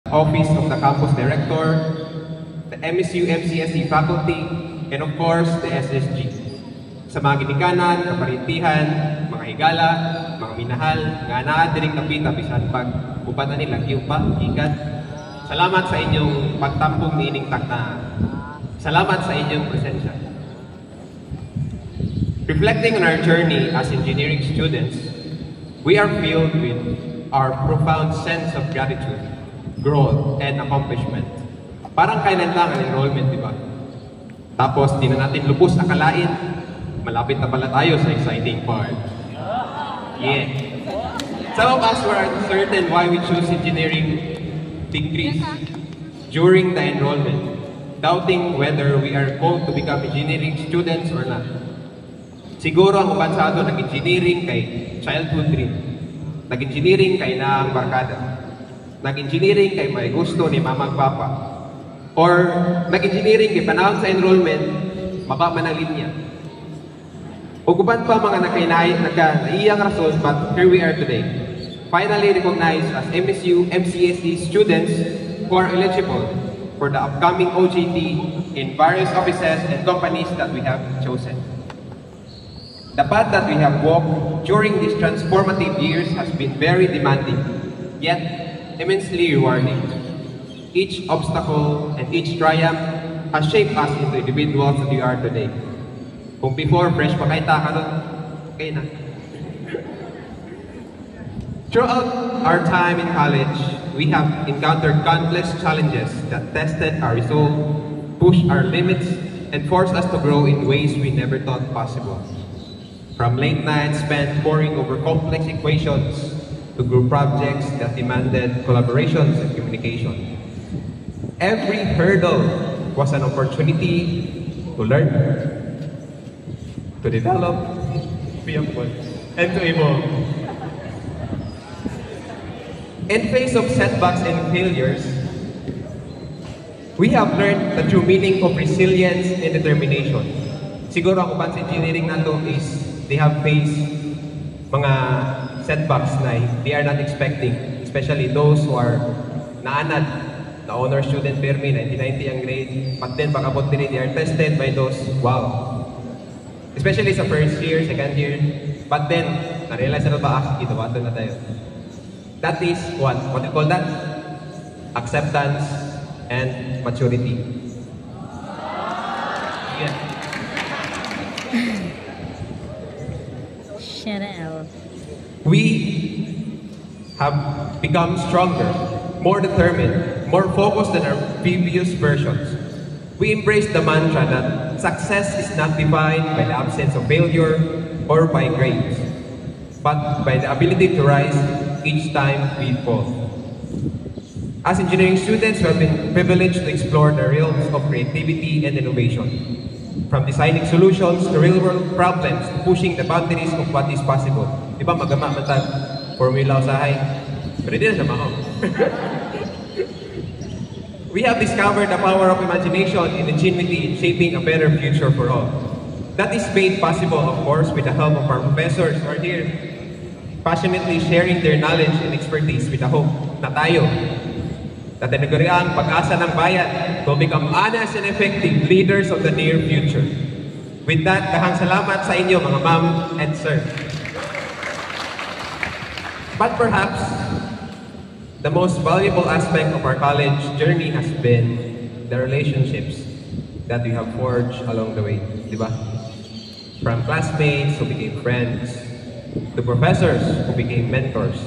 Office of the Campus Director, the MSU MCSE faculty, and of course, the SSG. Sa mga ginikanan, kaparintihan, mga higala, mga minahal, nga naa diring kapita bisan pag upatan nila pa, ikat. Salamat sa inyong pagtampong niining takna. Salamat sa inyong presensya. Reflecting on our journey as engineering students, we are filled with our profound sense of gratitude, growth, and accomplishment. Parang kailan lang ang enrollment, di ba? Tapos, di na natin lubos akalain, malapit na pala tayo sa exciting part. Yeah. Some of us were uncertain why we chose engineering degrees during the enrollment, doubting whether we are called to become engineering students or not. Siguro ang ubansado nag-engineering kay childhood dream, nag-engineering kay naang barkada, nag-engineering kay may gusto ni mama at papa, or nag-engineering kay panahon sa enrollment, maba man ang linya. Uguban pa mga nakaiyang rason, but here we are today, finally recognized as MSU MCSE students who are eligible for the upcoming OJT in various offices and companies that we have chosen. The path that we have walked during these transformative years has been very demanding, yet immensely rewarding. Each obstacle and each triumph has shaped us into individuals that we are today. Kung before, fresh pa kayo ka nun, okay na. Throughout our time in college, we have encountered countless challenges that tested our resolve, pushed our limits, and forced us to grow in ways we never thought possible. From late nights spent poring over complex equations to group projects that demanded collaborations and communication. Every hurdle was an opportunity to learn, to develop, and to evolve. In face of setbacks and failures, we have learned the true meaning of resilience and determination. Siguro ang uban sa engineering nato is they have faced mga setbacks na they are not expecting, especially those who are naanad, na honor student permi, 1990 ang grade, but then pag-abot din, they are tested by those, wow. Especially sa first year, second year, but then, na-realize na ba, itawato na tayo. That is what you call that? Acceptance and maturity. Yeah. We have become stronger, more determined, more focused than our previous versions. We embrace the mantra that success is not defined by the absence of failure or by grades, but by the ability to rise each time we fall. As engineering students, we have been privileged to explore the realms of creativity and innovation. From designing solutions to real-world problems, to pushing the boundaries of what is possible. Diba magama matag formula usahay, pero hindi na siya mao. We have discovered the power of imagination and ingenuity in shaping a better future for all. That is made possible, of course, with the help of our professors who are here, passionately sharing their knowledge and expertise with the hope na tayo, na tinaguriang pag-asa ng bayan to become honest and effective leaders of the near future. With that, kahang salamat sa inyo mga ma'am and sir. But perhaps, the most valuable aspect of our college journey has been the relationships that we have forged along the way, di ba? From classmates who became friends, to professors who became mentors,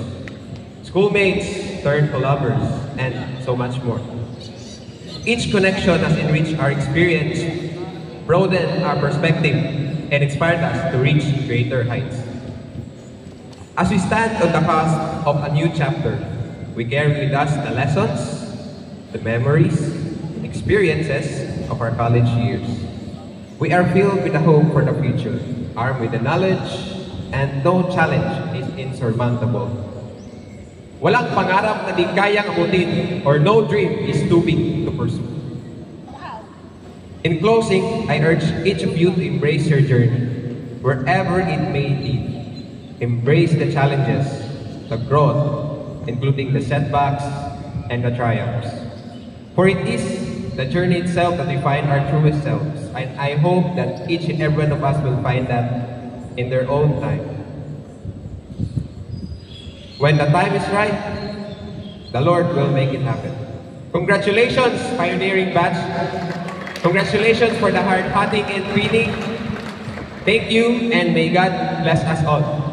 schoolmates turned to lovers, and so much more. Each connection has enriched our experience, broadened our perspective, and inspired us to reach greater heights. As we stand on the cusp of a new chapter, we carry with us the lessons, the memories, and experiences of our college years. We are filled with the hope for the future, armed with the knowledge, and no challenge is insurmountable. Walang pangarap na di kayang abutin, or no dream is too big to pursue. In closing, I urge each of you to embrace your journey, wherever it may lead. Embrace the challenges, the growth, including the setbacks, and the triumphs. For it is the journey itself that we find our truest selves. And I hope that each and every one of us will find that in their own time. When the time is right, the Lord will make it happen. Congratulations, pioneering batch. Congratulations for the hard-hitting and winning. Thank you, and may God bless us all.